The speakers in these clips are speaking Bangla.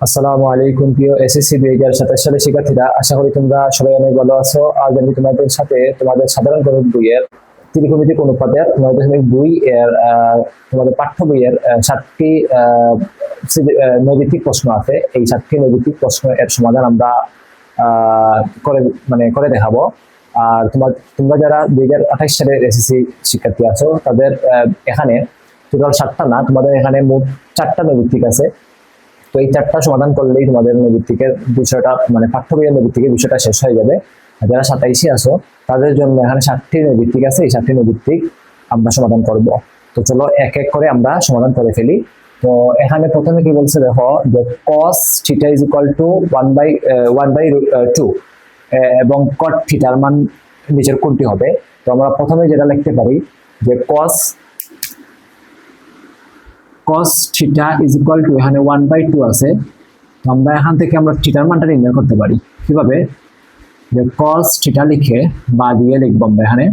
আসসালামু আলাইকুম প্রিয় এসএসসি 2027 সালের শিক্ষার্থীরা, আশা করি তোমরা সবাই অনেক ভালো আছো। আজ আমি তোমাদের সাথে তোমাদের সাধারণ গণিত বইয়ের ত্রিকোণমিতিক অনুপাতের 9.2 এর তোমাদের পাঠ্য বইয়ের 7টি নৈর্ব্যক্তিক প্রশ্ন আছে। এই 7টি নৈর্ব্যক্তিক প্রশ্ন এর সমাধান আমরা করে দেখাবো। আর তোমরা যারা 2028 সালের এসএসসি শিক্ষার্থী আছো তাদের এখানে টোটাল 7টা না, তোমাদের এখানে মোট 4টা নৈর্ব্যক্তিক আছে। তো এই 4টা সমাধান করলেই তোমাদের নৈর্ব্যক্তিকের বিষয়টা পাঠ্য বইয়ের নৈর্ব্যক্তিকের বিষয়টা শেষ হয়ে যাবে। আর যারা 27 আছো তাদের জন্য এখানে 7টি নৈর্ব্যক্তিক আছে। এই 7টি নৈর্ব্যক্তিক আমরা সমাধান করব। তো চলো এক এক করে আমরা সমাধান করে ফেলি। তো এখানে প্রথমে কি বলছে দেখো, যে cos θ = 1/2 এবং cot θ এর মান নিচের কোনটি হবে। তো আমরা প্রথমে যেটা লিখতে পারি যে cos θ = এখানে 1/2 আছে। তো আমরা এখান থেকে আমরা থিটার মানটা নির্ণয় করতে পারি কিভাবে, যে cos θ লিখে বা দিয়ে লিখবো এখানে।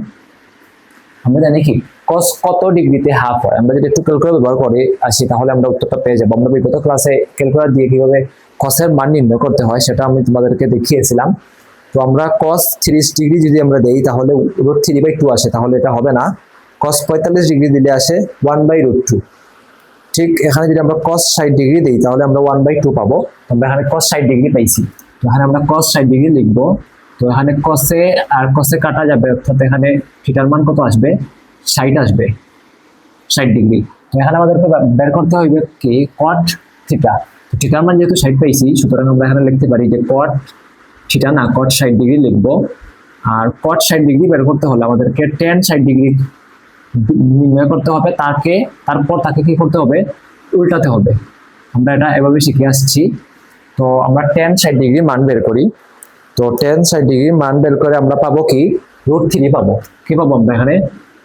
আমরা জানি কি cos কত ডিগ্রিতে হাফ হয়, আমরা যদি একটু ক্যালকুলেটর ব্যবহার করে আসি তাহলে আমরা উত্তরটা পেয়ে যাবো। আমরা বিগত ক্লাসে ক্যালকুলেটর দিয়ে কিভাবে cos এর মান নির্ণয় করতে হয় সেটা আমি তোমাদেরকে দেখিয়েছিলাম। তো আমরা cos 30 ডিগ্রি যদি আমরা দেই তাহলে √3/2 আসে, তাহলে এটা হবে না। cos 45 ডিগ্রি দিলে আসে 1/√2। ঠিক এখানে যদি আমরা cos 60 ডিগ্রি দেই তাহলে আমরা 1/2 পাবো। আমরা এখানে cos 60 ডিগ্রি পাইছি, তো এখানে আমরা cos 60 ডিগ্রি লিখবো। তো এখানে cos এ কাটা যাবে, অর্থাৎ এখানে থিটার মান কত আসবে, 60 আসবে, 60 ডিগ্রি। তো এখানে আমাদেরকে বের করতে হবে কি cot θ। থিটার মান যেহেতু 60 পাইছি, সুতরাং আমরা এখানে লিখতে পারি যে cot θ না cot 60 ডিগ্রি লিখবো। আর cot 60 ডিগ্রি বের করতে হলে আমাদেরকে tan 60 ডিগ্রি নির্ণয় করতে হবে, তারপর তাকে কি করতে হবে, উল্টাতে হবে। আমরা এটা এভাবে শিখে আসছি। তো আমরা tan 60 ডিগ্রি মান বের করি। তো tan 60 ডিগ্রি মান বের করে আমরা পাবো কি √3 পাবো। কি পাবো আমরা এখানে,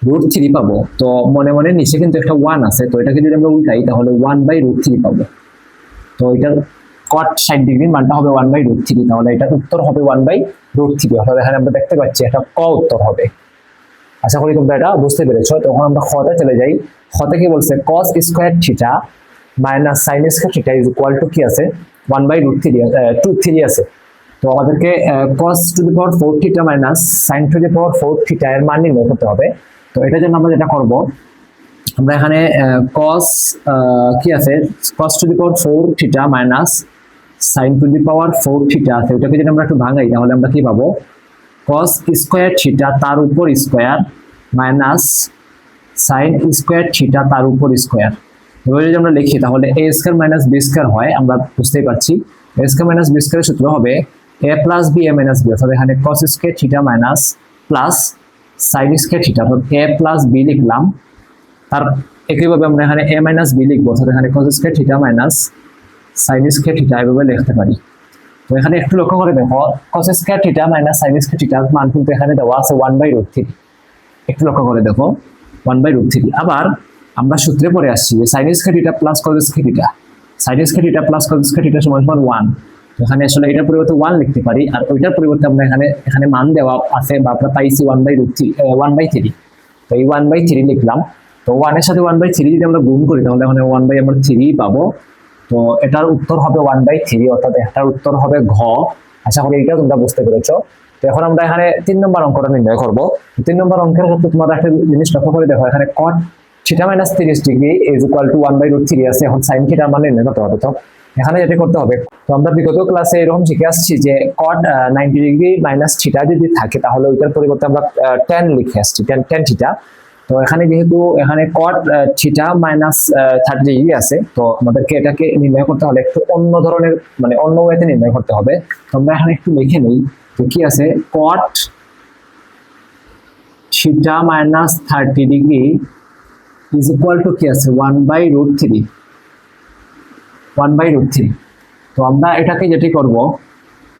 √3 পাবো। তো মনে মনে নিচে কিন্তু একটা 1 আছে, তো এটাকে যদি আমরা উল্টাই তাহলে 1/√3 পাবো। তো এটার cot 60 ডিগ্রির মানটা হবে 1/√3, তাহলে এটার উত্তর হবে 1/√3। অর্থাৎ এখানে আমরা দেখতে পাচ্ছি একটা ক উত্তর হবে। আশা করি তোমরা এটা বুঝতে পেরেছো। তখন আমরা খতে চলে যাই। খতে কি বলছে, cos square θ minus sin square θ = কি আছে, 1/√3 আছে। তো আমাদেরকে cos to the power 4 θ minus sin to the power 4 θ এর মান নির্ণয় করতে হবে। তো এটার জন্য আমরা যেটা করব, আমরা এখানে cos কি আছে, cos to the power 4 θ minus sin to the power 4 θ আছে। এটাকে যদি আমরা একটু ভাঙাই তাহলে আমরা কি পাবো, cos স্কয়ার θ তার উপর স্কয়ার মাইনাস sin স্কয়ার θ তার উপর স্কয়ার। এবার যদি আমরা লিখি তাহলে a square minus b square হয়। আমরা বুঝতেই পারছি a স্কয়ার মাইনাস b স্কয়ারের সূত্র হবে a plus b a minus b। অর্থাৎ এখানে cos square θ minus plus sin square θ, অর্থাৎ a প্লাস b লিখলাম। তার একইভাবে আমরা এখানে a মাইনাস b লিখবো, অর্থাৎ এখানে cos square θ minus sin square θ এভাবে লিখতে পারি। তো এখানে একটু লক্ষ্য করে দেখো, cos square θ minus sin square θ এর মান কিন্তু এখানে দেওয়া আছে 1/√3। একটু লক্ষ্য করে দেখো 1/√3। আবার আমরা সূত্রে পড়ে আসছি যে sin square θ plus cos square θ, sin square θ plus cos square θ সমান 1। এখানে আসলে এটার পরিবর্তে 1 লিখতে পারি, আর ওইটার পরিবর্তে আমরা এখানে মান দেওয়া আছে বা আমরা পাইছি 1/3। তো এই 1/3 লিখলাম। তো 1 এর সাথে 1/3 যদি আমরা গুণ করি তাহলে এখানে 1/3 পাবো। তো এটার উত্তর হবে 1/3, অর্থাৎ এটার উত্তর হবে ঘ। আশা করি এটা তোমরা বুঝতে পেরেছো। তো এখন আমরা এখানে 3 নম্বর অঙ্কটা নির্ণয় করব। 3 নম্বর অঙ্কের ক্ষেত্রে তোমরা একটা জিনিস লক্ষ্য করে দেখো, এখানে cot θ মাইনাস 30 ডিগ্রি = 1/√3 আছে। এখন sin θ মান নির্ণয় করতে হবে। তো এখানে যেটা করতে হবে, তো আমরা বিগত ক্লাসে এরকম শিখে আসছি যে cot 90 ডিগ্রি মাইনাস θ যদি থাকে তাহলে ওইটার পরিবর্তে আমরা tan লিখে আসছি, tan θ। তো এখানে যেহেতু এখানে cot θ মাইনাস 30 ডিগ্রি আছে, তো আমাদেরকে এটাকে নির্ণয় করতে হলে একটু অন্য ধরনের অন্য ওয়েতে নির্ণয় করতে হবে। তো আমরা এখানে একটু লিখে নেই তো কি আছে, cot θ মাইনাস 30 ডিগ্রি = কি আছে 1/√3। তো আমরা এটাকে যেটি করব,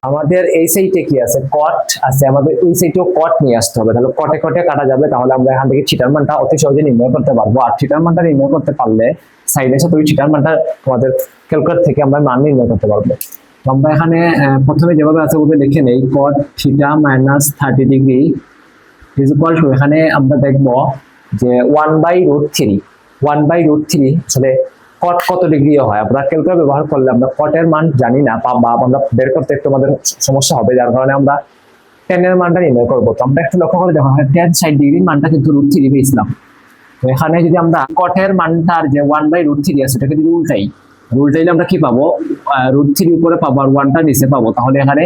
আমাদের এই সাইডে কি আছে, cot আছে, আমাদের এই সাইডেও cot নিয়ে আসতে হবে। তাহলে কটে কটে কাটা যাবে, তাহলে আমরা এখান থেকে থিটার মানটা অতি সহজে নির্ণয় করতে পারবো। আর থিটার মানটা নির্ণয় করতে পারলে সাইডের সাথে ওই থিটার মানটা আমাদের ক্যালকুলেটর থেকে আমরা মান নির্ণয় করতে পারবো। তো আমরা এখানে প্রথমে যেভাবে আছে ওভাবে লিখে নেই, cot θ মাইনাস 30 ডিগ্রি = এখানে আমরা দেখব যে 1/√3 আসলে কট কত ডিগ্রি হয়, আমরা ক্যালকুলেটর ব্যবহার করলে আমরা কটের মান জানি না, বা আমরা বের করতে একটু আমাদের সমস্যা হবে, যার কারণে আমরা টেন এর মানটা নির্ণয় করবো। তো আমরা একটু লক্ষ্য করে দেখো, টেন 60 ডিগ্রির মানটা কিন্তু √3 পেয়েছিলাম। তো এখানে যদি আমরা কটের মানটার যে 1/√3 আছে সেটাকে যদি উল্টাইলে আমরা কি পাবো, √3 উপরে পাবো আর 1টা নিচে পাবো, তাহলে এখানে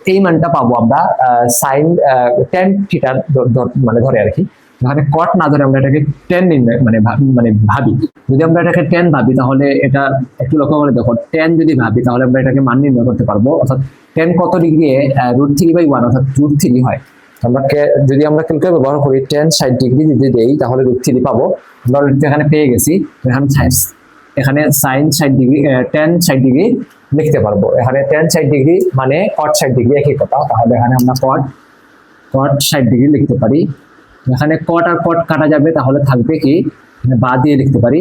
এই মানটা পাবো আমরা সাইন টেন থিটা মানে ধরে আর কি। এখানে কট না ধরে আমরা এটাকে টেন নির্ণয় মানে ভাবি। যদি আমরা এটাকে টেন ভাবি তাহলে এটা একটু লক্ষ্য করে দেখো, টেন যদি ভাবি তাহলে আমরা এটাকে মান নির্ণয় করতে পারবো, অর্থাৎ টেন কত ডিগ্রি √3/1 অর্থাৎ √3 হয়। আমরা যদি আমরা ক্যালকুলেটর ব্যবহার করি টেন 60 ডিগ্রি যদি দেই তাহলে √3 পাবো। আমরা এখানে পেয়ে গেছি। এখানে সাইন 60 ডিগ্রি টেন 60 ডিগ্রি লিখতে পারবো। এখানে টেন 60 ডিগ্রি মানে কট 60 ডিগ্রি একই কথা, তাহলে এখানে আমরা কট 60 ডিগ্রি লিখতে পারি। এখানে কট আর কট কাটা যাবে, তাহলে থাকবে কি বা দিয়ে লিখতে পারি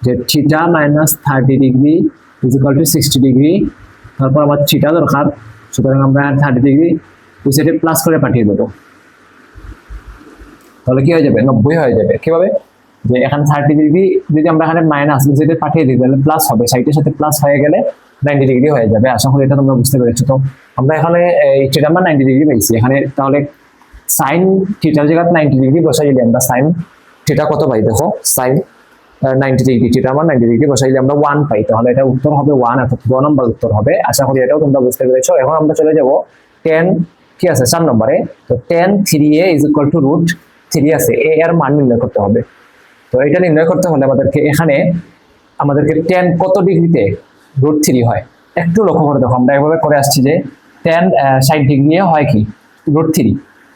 যে থিটা -30 ডিগ্রি = 60 ডিগ্রি। তারপর আমার থিটা দরকার, সুতরাং আমরা 30 ডিগ্রি ওই সাইডে প্লাস করে পাঠিয়ে দেবো, তাহলে কি হয়ে যাবে 90 হয়ে যাবে। কিভাবে, যে এখানে 30 ডিগ্রি যদি আমরা এখানে মাইনাস ওই সাইডে পাঠিয়ে দিই তাহলে প্লাস হবে, 60 এর সাথে প্লাস হয়ে গেলে 90 ডিগ্রি হয়ে যাবে। আশা করি এটা তোমরা বুঝতে পেরেছো। তো আমরা এখানে এই থিটা মান 90 ডিগ্রি পেয়েছি। এখানে তাহলে সাইন থিটার জায়গায় 90 ডিগ্রি বসাইলে আমরা সাইন থিটা কত পাই দেখো, সাইন 90 ডিগ্রি থিটা মান 90 ডিগ্রি বসাইলে আমরা 1 পাই, তাহলে এটা উত্তর হবে 1, অর্থাৎ 2 নম্বর উত্তর হবে। আশা করি এটাও তোমরা বুঝতে পেরেছো। এখন আমরা চলে যাব 10 কি আছে 4 নম্বরে। তো tan 3a = √3 আছে, a এর মান নির্ণয় করতে হবে। তো এটা নির্ণয় করতে হলে আমাদেরকে tan কত ডিগ্রিতে √3 হয় একটু লক্ষ্য করে দেখো। আমরা এভাবে করে আসছি যে tan 60 ডিগ্রি হয় কি √3,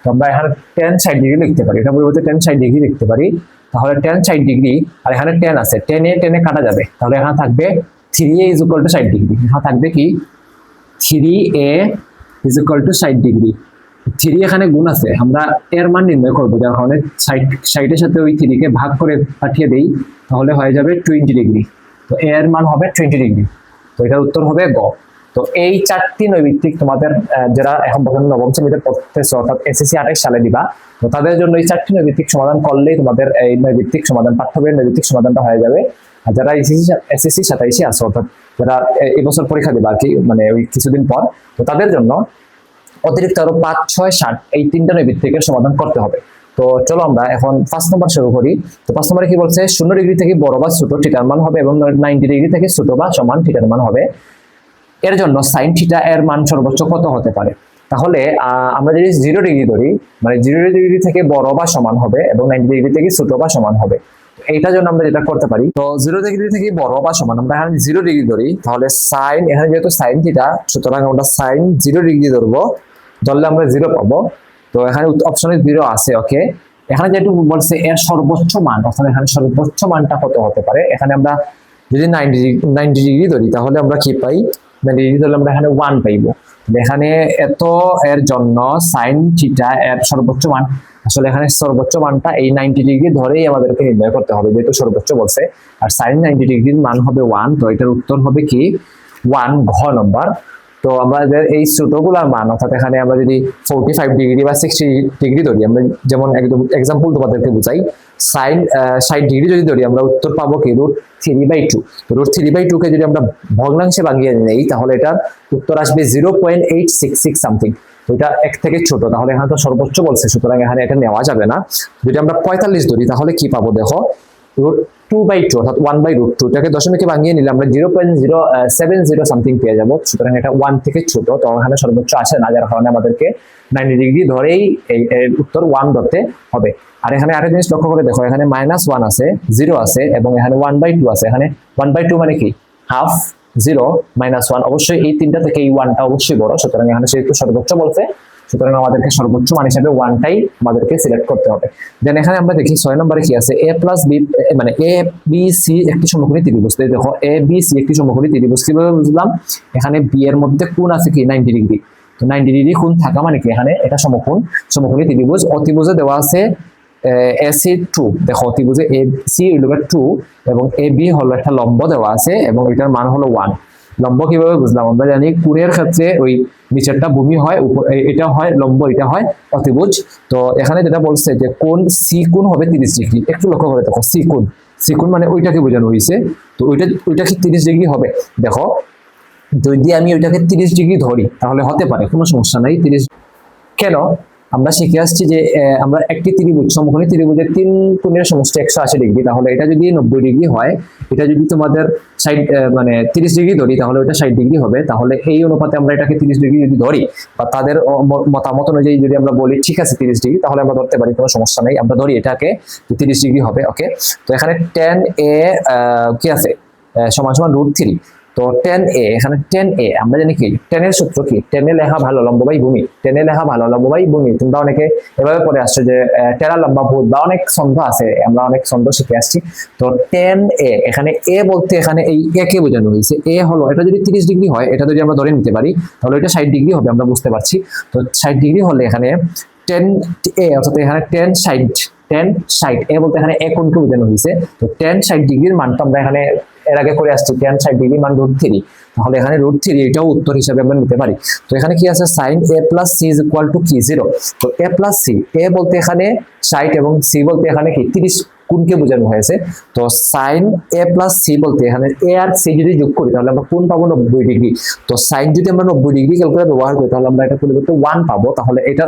তো আমরা এখানে tan 60 ডিগ্রি লিখতে পারি, এটা পরিবর্তে tan 60 ডিগ্রি লিখতে পারি। তাহলে tan 60 ডিগ্রি আর এখানে tan আছে, tan এ কাটা যাবে, তাহলে এখানে থাকবে 3a = 60 ডিগ্রি। এখানে থাকবে কি 3a = 60 ডিগ্রি। 3 এখানে গুণ আছে, আমরা এর মান নির্ণয় করবো, যার কারণে 60 এর সাথে ওই 3 কে ভাগ করে পাঠিয়ে দেই, তাহলে হয়ে যাবে 20 ডিগ্রি। তো এর মান হবে 20 ডিগ্রি। তো এটার উত্তর হবে গ। তো এই 4টি নৈমিত্তিক তোমাদের যারা এখন পর্যন্ত নবম শ্রেণীতে পড়তেছো অর্থাৎ এসএসসি 28 সালে দিবা, তো তাদের জন্য এই 4টি নৈমিত্তিক সমাধান করলেই তোমাদের এই নৈমিত্তিক সমাধান পাঠ্য বইয়ের নৈমিত্তিক সমাধানটা হয়ে যাবে। আর যারা এসএসসি 27 আছে অর্থাৎ যারা এবছর পরীক্ষা দিবা আর কি, মানে ওই কিছুদিন পর, তো তাদের জন্য অতিরিক্ত আরো 5, 6, 7 এই 3টা নৈমিত্তিকের সমাধান করতে হবে। তো চলো আমরা এখন 5 নম্বর শুরু করি। তো 5 নম্বরে কি বলছে, 0 ডিগ্রি থেকে বড় বা ছোট থিটার মান হবে এবং 90 ডিগ্রি থেকে ছোট বা সমান থিটার মান হবে। এর জন্য সাইন থিটা এর মান সর্বোচ্চ কত হতে পারে। তাহলে আমরা যদি 0 ডিগ্রি ধরি, মানে 0 ডিগ্রি থেকে বড় বা সমান হবে এবং 90 ডিগ্রি থেকে ছোট বা সমান হবে। এইটার জন্য আমরা যেটা করতে পারি, তো 0 ডিগ্রি থেকে বড় বা সমান আমরা এখানে 0 ডিগ্রি ধরি, তাহলে সাইন এখানে যেহেতু সাইন থিটা, সুতরাং আমরা সাইন 0 ডিগ্রি ধরবো, ধরলে আমরা 0 পাবো। তো এখানে অপশনে 0 আছে, ওকে। এখানে যেটু বলছে এর সর্বোচ্চ মান, অর্থাৎ এখানে সর্বোচ্চ মানটা কত হতে পারে। এখানে আমরা যদি 90 ডিগ্রি ধরি তাহলে আমরা কি পাই, 90 ডিগ্রি ধরলে আমরা এখানে 1 পাইবো। এখানে এর জন্য সাইন থিটা এর সর্বোচ্চ মান, আসলে এখানে সর্বোচ্চ মানটা এই 90 ডিগ্রি ধরেই আমাদেরকে নির্ণয় করতে হবে, যেহেতু সর্বোচ্চ বলছে। আর সাইন 90 ডিগ্রির মান হবে 1, তো এটার উত্তর হবে কি 1, ঘ নম্বর। তো আমাদের এই ছোটগুলার মান, অর্থাৎ এখানে আমরা যদি 45 ডিগ্রি বা 60 ডিগ্রি ধরি, আমরা যেমন একদম এক্সাম্পল তোমাদেরকে বুঝাই, সাইন 60 ডিগ্রি যদি ধরি আমরা উত্তর পাবো কি √3/2। তো √3/2 কে যদি আমরা ভগ্নাংশে ভাঙিয়ে নেই তাহলে এটার উত্তর আসবে 0.866 সামথিং। তো এটা এক থেকে ছোট, তাহলে এখানে তো সর্বোচ্চ বলছে, সুতরাং এখানে এটা নেওয়া যাবে না। যদি আমরা 45 ধরি তাহলে কি পাবো দেখো, √2/2 অর্থাৎ 1/√2, এটাকে দশমিকে ভাঙিয়ে নিলে আমরা 0.070 সামথিং পেয়ে যাবো। সুতরাং এটা 1 থেকে ছোট, তো এখানে সর্বোচ্চ আসে না, যার কারণে আমাদেরকে 90 ডিগ্রি ধরেই এই উত্তর 1 ধরতে হবে। আর এখানে আরেকটা জিনিস লক্ষ্য করে দেখো, এখানে -1 আছে, 0 আছে এবং এখানে 1/2 আছে। এখানে 1/2 মানে কি হাফ, 0, -1, অবশ্যই এই 3টা থেকে এই 1টা অবশ্যই বড়, সুতরাং এখানে যেহেতু সর্বোচ্চ বলছে, সুতরাং আমাদেরকে সর্বোচ্চ মান হিসেবে 1টাই আমাদেরকে সিলেক্ট করতে হবে। দেন এখানে আমরা দেখি 6 নম্বরে কি আছে, a + b মানে a b c একটি সমকোণী ত্রিভুজ। দেখো a b c একটি সমকোণী ত্রিভুজ, কিভাবে বুঝলাম, এখানে b এর মধ্যে কোণ আছে কি 90 ডিগ্রি। তো 90 ডিগ্রি কোণ থাকা মানে কি এখানে এটা সমকোণী ত্রিভুজ। অতিভুজে দেওয়া আছে AC2, দেখো অতিভুজে AC হলো 2 এবং AB হলো একটা লম্ব দেওয়া আছে এবং এটার মান হলো 1। লম্ব কিভাবে বুঝলাম, আমরা জানি কোণের ক্ষেত্রে ওই নিচেরটা ভূমি হয়, এটা হয় লম্ব, এটা হয় অতিভুজ। তো এখানে যেটা বলছে যে কোণ C কোণ হবে 30 ডিগ্রি। একটু লক্ষ্য করে দেখো, C কোণ মানে ওইটাকে বোঝানো হয়েছে। তো ওইটা কি 30 ডিগ্রি হবে? দেখো যদি আমি ওইটাকে 30 ডিগ্রি ধরি তাহলে হতে পারে, কোনো সমস্যা নাই। 30 কেন? আমরা শিখে আসছি যে আমরা একটি ত্রিভুজ, সমকোণী ত্রিভুজের 3 কোণের সমষ্টি 180 ডিগ্রি, তাহলে এটা যদি 90 ডিগ্রি হয়, এটা যদি তোমাদের সাইড মানে 30 ডিগ্রি ধরি তাহলে ওটা 60 ডিগ্রি হবে। তাহলে এই অনুপাতে আমরা এটাকে 30 ডিগ্রি যদি ধরি বা তাদের মতামত অনুযায়ী যদি আমরা বলি ঠিক আছে 30 ডিগ্রি, তাহলে আমরা ধরতে পারি, কোনো সমস্যা নাই। আমরা ধরি এটাকে 30 ডিগ্রি হবে। ওকে, তো এখানে tan a কি আছে সমান সমান √3। তো tan a, এখানে tan a আমরা জানি কি tan এর সূত্র কি, tan এ লেখা ভালো লম্ব বাই ভূমি, tan এ লেখা ভালো লম্ব বাই ভূমি। তোমরা অনেকে এভাবে পড়ে আসছো যে টেরা লম্বা ভূত বা অনেক ছন্দ আছে, আমরা অনেক ছন্দ শিখে আসছি। তো tan a, এখানে a বলতে এখানে এই a কে বোঝানো হয়েছে। a হলো এটা যদি 30 ডিগ্রি হয়, এটা যদি আমরা ধরে নিতে পারি তাহলে এটা 60 ডিগ্রি হবে, আমরা বুঝতে পারছি। তো 60 ডিগ্রি হলে এখানে tan a অর্থাৎ এখানে tan 60 এ বলতে এখানে a কোণকে বোঝানো হয়েছে। তো tan 60 ডিগ্রির মানটা আমরা এখানে এর আগে করে আসছি, tan 60 ডিগ্রি মান √3, তাহলে এখানে √3 এটাও উত্তর হিসাবে আমরা নিতে পারি। তো এখানে কি আছে sin a plus c is equal to কি 0। তো a plus c, a বলতে এখানে 60 এবং c বলতে এখানে কি 30 কোণকে বোঝানো হয়েছে। তো sin a plus c বলতে এখানে a আর c যদি যোগ করি তাহলে আমরা কোণ পাবো 90 ডিগ্রি। তো sin যদি আমরা 90 ডিগ্রি ক্যালকুলেটর ব্যবহার করি তাহলে আমরা এটা পরিবর্তে 1 পাবো, তাহলে এটা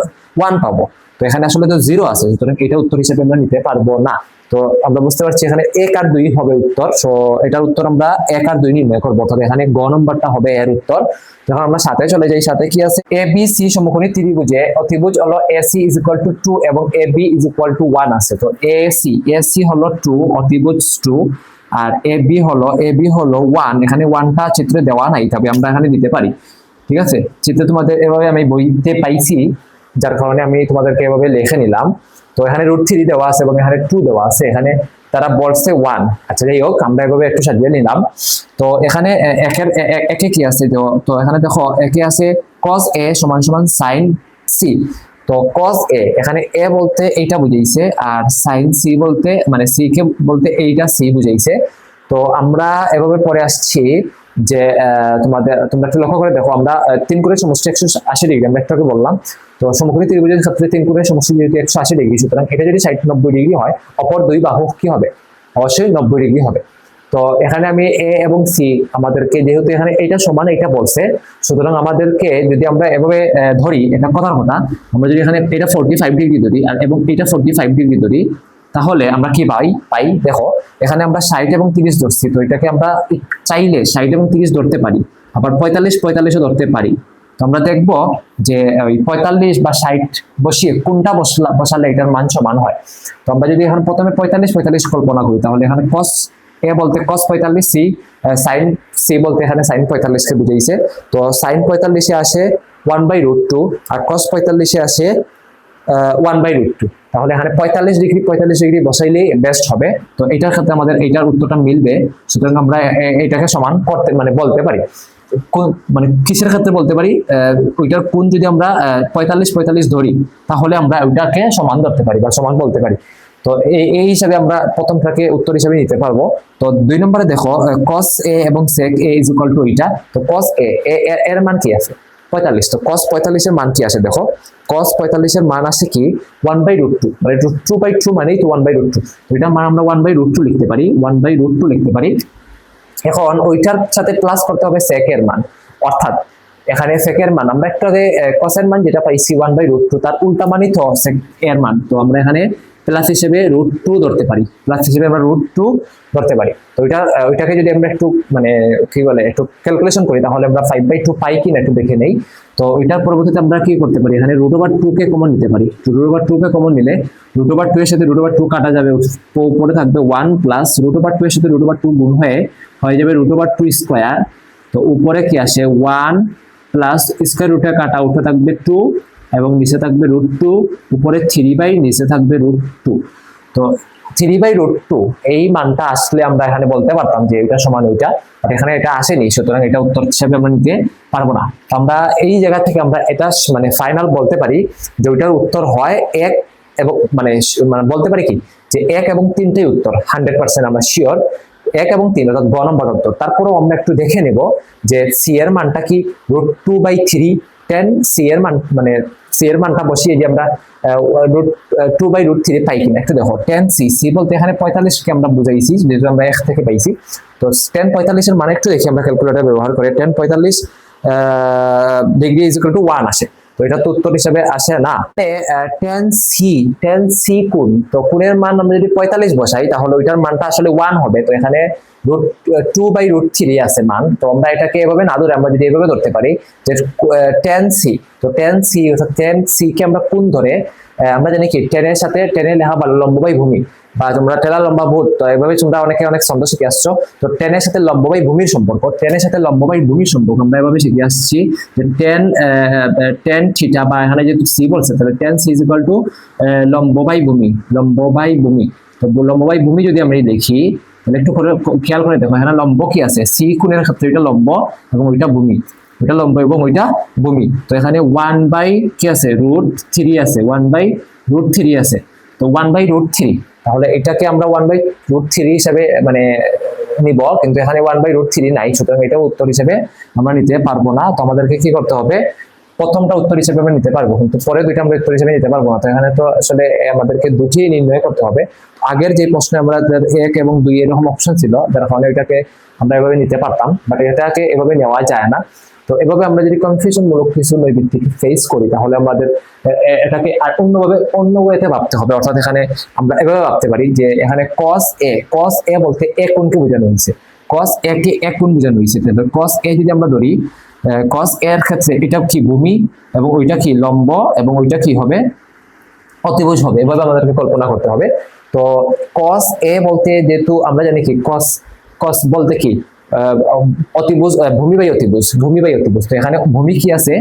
1 পাবো। তো এখানে আসলে তো 0 আছে, সুতরাং এটা উত্তর হিসেবে আমরা নিতে পারবো না। তো আমরা বুঝতে পারছি এখানে 1 আর 2 হবে উত্তর। সো এটার উত্তর আমরা 1 আর 2 নির্ণয় করবো। তবে এখানে গ নম্বরটা হবে এর উত্তর। যখন আমরা সাথে চলে যাই, সাথে কি আছে ABC সমকোণী ত্রিভুজে অতিভুজ হলো AC is equal to 2 এবং AB is equal to 1 আছে। তো AC হলো 2, অতিভুজ 2, আর AB হলো 1। এখানে 1টা চিত্রে দেওয়া নাই, তবে আমরা এখানে দিতে পারি। ঠিক আছে, চিত্রে তোমাদের এভাবে আমি বইতে পাইছি, যার কারণে আমি তোমাদেরকে এভাবে লিখে নিলাম। তো এখানে √3 দেওয়া আছে এবং এখানে 2 দেওয়া আছে, এখানে তারা বলছে 1। আচ্ছা যাই হোক, আমরা এভাবে একটু সাজিয়ে নিলাম। তো এখানে একে কি আছে, তো এখানে দেখো একে আছে cos a সমান সমান sin c। তো cos a, এখানে a বলতে এইটা বুঝাইছে, আর sin c বলতে মানে c কে বলতে এইটা c বুঝাইছে। তো আমরা এভাবে পরে আসছি যে তোমরা একটু লক্ষ্য করে দেখো, আমরা 3 কোণের সমষ্টি 180 ডিগ্রি আমরা একটু আগে বললাম। তো সমকোণী ত্রিভুজের ক্ষেত্রে 3 কোণের সমষ্টি যেহেতু 180 ডিগ্রি, সুতরাং এটা যদি 90 ডিগ্রি হয়, অপর দুই বাহু কি হবে? অবশ্যই 90 ডিগ্রি হবে। তো এখানে আমি a এবং c আমাদেরকে যেহেতু এখানে এইটা সমান এইটা বলছে, সুতরাং আমাদেরকে যদি আমরা এভাবে ধরি, এটা কথার কথা, আমরা যদি এখানে এটা 45 ডিগ্রি ধরি আর এবং এটা 45 ডিগ্রি ধরি, তাহলে আমরা কি পাই দেখো এখানে আমরা 60 এবং 30 ধরছি। তো এটাকে আমরা চাইলে 60 এবং 30 ধরতে পারি, আবার 45ও ধরতে পারি। তো আমরা দেখব যে ওই 45 বা 60 বসিয়ে কোনটা বসালে এটার মান সমান হয়। তো আমরা যদি এখন প্রথমে 45 কল্পনা করি, তাহলে এখানে cos a বলতে cos 45, sin c বলতে এখানে sin 45 কে বুঝাইছে। তো sin 45 এ আসে 1/√2 আর cos 45 এ আসে 1/√2। তাহলে এখানে 45 ডিগ্রি বসাইলেই বেস্ট হবে। তো এটার ক্ষেত্রে আমাদের এইটার উত্তরটা মিলবে। সুতরাং আমরা এটাকে সমান করতে মানে বলতে পারি, মানে কিসের ক্ষেত্রে বলতে পারি, ওইটার কোণ যদি আমরা 45 ধরি তাহলে আমরা ওইটাকে সমান ধরতে পারি বা সমান বলতে পারি। তো এই হিসাবে আমরা প্রথমটাকে উত্তর হিসাবে নিতে পারবো। তো 2 নম্বরে দেখো cos a এবং sec a is equal to এটা। তো cos a এর মান কি আছে? 45। তো cos 45 এর মান কি আসে দেখো, cos 45 এর মান আসে কি 1/√2, মানে 2/2 মানেই তো 1/√2। তো এটার মান আমরা 1/√2 লিখতে পারি, 1/√2 লিখতে পারি। এখন ওইটার সাথে প্লাস করতে হবে sec এর মান, অর্থাৎ এখানে sec এর মান আমরা একটু আগে cos এর মান যেটা পাইছি 1/√2, তার উল্টা মানই তো sec এর মান। তো আমরা এখানে প্লাস হিসেবে √2 ধরতে পারি, প্লাস হিসেবে আমরা √2 ধরতে পারি। তো ওইটাকে যদি আমরা একটু মানে কি বলে একটু ক্যালকুলেশন করি, তাহলে আমরা 5/2 পাই কিনা একটু দেখে নেই। তো এটার পরবর্তীতে আমরা কি করতে পারি, এখানে √2 কে কমন নিতে পারি। √2 কে কমন নিলে √2 এর সাথে √2 কাটা যাবে, তো উপরে থাকবে 1 প্লাস √2 এর সাথে √2 গুণ হয়ে যাবে √2 স্কয়ার। তো উপরে কি আসে 1 প্লাস স্কয়ার রুটে কাটা উঠে থাকবে 2 এবং নিচে থাকবে √2, উপরে 3 নিচে থাকবে √2। তো 3/√2 এই মানটা আসলে আমরা এখানে বলতে পারতাম যে এটা সমান ওইটা, বাট এখানে এটা আসেনি, সুতরাং এটা উত্তর হিসেবে আমরা নিতে পারবো না। তো আমরা এই জায়গা থেকে আমরা এটা মানে ফাইনাল বলতে পারি যে ওইটার উত্তর হয় 1 এবং মানে বলতে পারি কি যে 1 এবং 3টাই উত্তর 100% আমরা শিওর, 1 এবং 3 অর্থাৎ গ নম্বর উত্তর। তারপরেও আমরা একটু দেখে নেব যে সি এর মানটা কি √2/3 10c এর মান মানে c এর মানটা বসিয়ে যে আমরা √2/√3 পাই কিনা একটু দেখো। 10c c বলতে এখানে 45 কে আমরা বুঝাইছি, যেহেতু আমরা 1 থেকে পাইছি। তো 1045 এর মান একটু দেখি আমরা ক্যালকুলেটর ব্যবহার করে। 1045 ডিগ্রি ইজ ইকুয়াল টু 1 আসে, তো এটা তো উত্তর হিসেবে আসে না। 10c কোণ, তো কোণের মান আমরা যদি 45 বসাই তাহলে ওইটার মানটা আসলে 1 হবে। তো এখানে √2/√3 আছে মান, তো আমরা এটাকে এভাবে না ধরে আমরা যদি এভাবে ধরতে পারি যে 10c, তো 10c অর্থাৎ 10c কে আমরা কোণ ধরে আমরা জানি কি 10 এর সাথে 10 এর লেখা ভালো লম্ব বাই ভূমি, বা তোমরা টেরা লম্বা ভূত, তো এইভাবে তোমরা অনেকে অনেক ছন্দ শিখে আসছো। তো 10 এর সাথে লম্ব বাই ভূমির সম্পর্ক, 10 এর সাথে লম্ব বাই ভূমির সম্পর্ক আমরা এভাবে শিখে আসছি যে 10 থিটা, বা এখানে যেহেতু c বলছে তাহলে 10c ইজ ইকুয়াল টু লম্ব বাই ভূমি, লম্ব বাই ভূমি। তো লম্ব বাই ভূমি যদি আমরা দেখি তাহলে একটু করে খেয়াল করে দেখো, এখানে লম্ব কি আছে, c কোণের ক্ষেত্রে এটা লম্ব এবং ওইটা ভূমি, ওইটা লম্ব এবং ওইটা ভূমি। তো এখানে 1 কি আছে, √3 আছে, 1/√3 আছে। তো 1/√3, তাহলে এটাকে আমরা 1/√3 হিসেবে মানে নিব, কিন্তু এখানে 1/√3 নাই, সুতরাং এটা উত্তর হিসেবে আমরা নিতে পারবো না। তো আমাদেরকে কি করতে হবে, প্রথমটা উত্তর হিসেবে আমরা নিতে পারবো, কিন্তু পরে দুইটা আমরা উত্তর হিসেবে নিতে পারবো না। তো এখানে তো আসলে আমাদেরকে দুটি নির্ণয় করতে হবে। আগের যে প্রশ্নে আমরা 1 এবং 2 এরকম অপশন ছিল, যার কারণে এটাকে আমরা এভাবে নিতে পারতাম, বাট এটাকে এভাবে নেওয়া যায় না। তো এভাবে আমরা যদি কনফিউশন মূলক কিছু নৈর্ব্যক্তিক ফেস করি তাহলে আমাদের এটাকে আর অন্য ওয়েতে ভাবতে হবে। অর্থাৎ এখানে আমরা এভাবে ভাবতে পারি যে এখানে cos a বলতে a কোণকে বোঝানো হয়েছে, cos a কে a কোণ বোঝানো হয়েছে। তাহলে cos a যদি আমরা ধরি, cos a এর ক্ষেত্রে এটা কি ভূমি এবং ওইটা কি লম্ব এবং ওইটা কি হবে, অতিভুজ হবে। এভাবে আমাদেরকে কল্পনা করতে হবে। তো cos a বলতে যেহেতু আমরা জানি কি cos বলতে কি অতিভুজ, ভূমি বাই অতিভুজ, ভূমি বাই অতিভুজ। তো এখানে ভূমি কি আছে,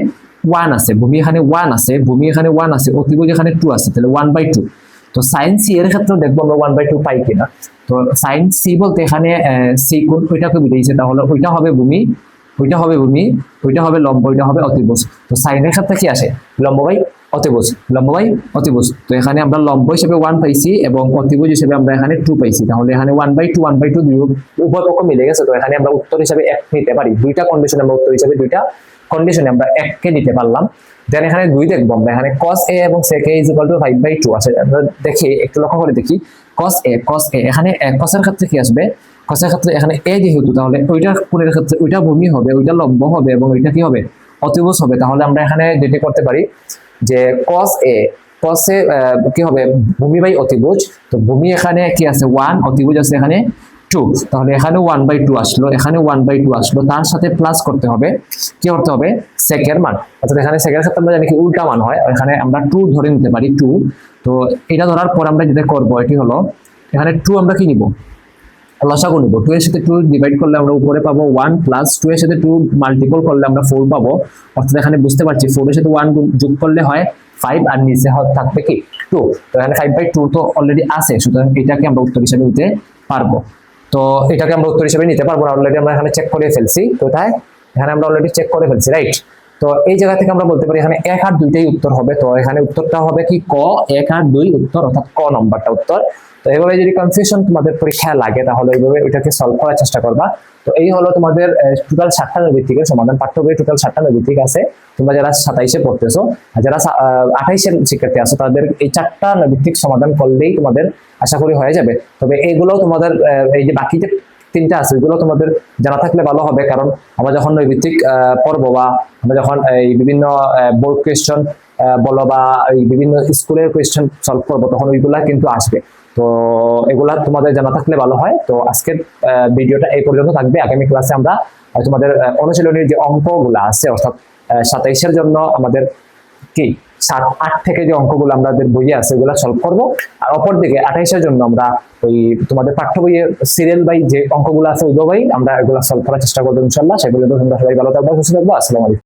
1 আছে, ভূমি এখানে 1 আছে, ভূমি এখানে 1 আছে, অতিভুজ এখানে 2 আছে, তাহলে 1/2। তো sin c এর ক্ষেত্রে দেখবো আমরা 1/2 পাই কিনা। তো sin c বলতে এখানে c কোণ ওইটাকে বুঝাইছে, তাহলে ওইটা হবে ভূমি, ওইটা হবে ভূমি, ওইটা হবে লম্ব, ওইটা হবে অতিভুজ। তো sin এর ক্ষেত্রে কি আসে, লম্ব বাই অতিভুজ, লম্ব বাই অতিভুজ। তো এখানে আমরা লম্ব হিসেবে 1 পাইছি এবং অতিভুজ হিসেবে আমরা এখানে 2 পাইছি, তাহলে এখানে 1/2 দুই উভয় পক্ষ মিলে গেছে। তো এখানে আমরা উত্তর হিসেবে 1 নিতে পারি, দুইটা কন্ডিশনে আমরা উত্তর হিসেবে দুইটা কন্ডিশনে আমরা 1 কে নিতে পারলাম। দেন এখানে 2 দেখবো আমরা, এখানে cos a এবং sec a is equal to 5/2 আছে। আমরা দেখি একটু লক্ষ্য করে দেখি, cos a এখানে cos এর ক্ষেত্রে কি আসবে, cos এর ক্ষেত্রে এখানে a যেহেতু, তাহলে ওইটা কোণের ক্ষেত্রে ওইটা ভূমি হবে, ওইটা লম্ব হবে এবং ওইটা কি হবে, অতিভুজ হবে। তাহলে আমরা এখানে যেটা করতে পারি যে cos a কি হবে, ভূমি বাই অতিভুজ। তো ভূমি এখানে কি আছে 1, অতিভুজ আছে এখানে 2, তাহলে এখানে 1/2 আসলো, এখানে 1/2 আসলো, তার সাথে প্লাস করতে হবে, কি করতে হবে, sec এর মান। অর্থাৎ এখানে sec এর ক্ষেত্রে আমরা জানি কি উল্টা মান হয়, এখানে আমরা 2 ধরে নিতে পারি 2। তো এটা ধরার পর আমরা যেটা করব এটি হলো, এখানে 2 আমরা কি নিব, লসাগু নিব। 2 এর সাথে 2 ডিভাইড করলে আমরা উপরে পাবো 1, প্লাস 2 এর সাথে 2 মাল্টিপল করলে আমরা 4 পাবো। অর্থাৎ এখানে বুঝতে পারছি 4 এর সাথে 1 যোগ করলে হয় 5, আর নিচে থাকবে কি 2। তো এখানে 5/2 তো অলরেডি আছে, সুতরাং এটাকে আমরা উত্তর হিসেবে নিতে পারবো। তো এটাকে আমরা উত্তর হিসেবে নিতে পারবো না, অলরেডি আমরা এখানে চেক করে ফেলছি। কোথায়, এখানে আমরা অলরেডি চেক করে ফেলছি, রাইট। তো এই জায়গা থেকে আমরা বলতে পারি এখানে 1 আর 2টাই উত্তর হবে। তো এখানে উত্তরটা হবে কি ক, 1 আর 2 উত্তর, অর্থাৎ ক নম্বরটা উত্তর। তো এইভাবে যদি কনফিউশন তোমাদের পরীক্ষায় লাগে তাহলে এইভাবে ওইটাকে সলভ করার চেষ্টা করবা। তো এই হলো তোমাদের টোটাল 7টা নৈর্ব্যক্তিকের সমাধান। পাঠ্য বইয়ে টোটাল 7টা নৈর্ব্যক্তিক আছে। তোমরা যারা 27-এ পড়তেছো আর যারা 28-এর শিক্ষার্থী আছো তাদের এই 4টা নৈর্ব্যক্তিক সমাধান করলেই তোমাদের আশা করি হয়ে যাবে। তবে এইগুলো তোমাদের এই যে বাকি যে 3টা আছে ওইগুলো তোমাদের জানা থাকলে ভালো হবে, কারণ আমরা যখন নৈর্ব্যক্তিক পড়বো বা আমরা যখন এই বিভিন্ন বোর্ড কোয়েশ্চন বলো বা এই বিভিন্ন স্কুলের কোয়েশ্চন সলভ করবো তখন ওইগুলা কিন্তু আসবে। তো এগুলা তোমাদের জানা থাকলে ভালো হয়। তো আজকের ভিডিওটা এই পর্যন্ত থাকবে। আগামী ক্লাসে আমরা তোমাদের অনুশীলনীর যে অঙ্কগুলো আছে, অর্থাৎ 27-এর জন্য আমাদের কি 7-8 থেকে যে অঙ্কগুলো আমাদের বইয়ে আছে ওগুলো সলভ করবো। আর অপরদিকে 28-এর জন্য আমরা ওই তোমাদের পাঠ্য বইয়ের সিরিয়াল বাই যে অঙ্কগুলো আছে ওইগুলো আমরা এগুলো সলভ করার চেষ্টা করবো ইনশাল্লাহ। সেগুলো তোমরা সবাই ভালো থাকবে, সুস্থ থাকবো। আসসালামু আলাইকুম।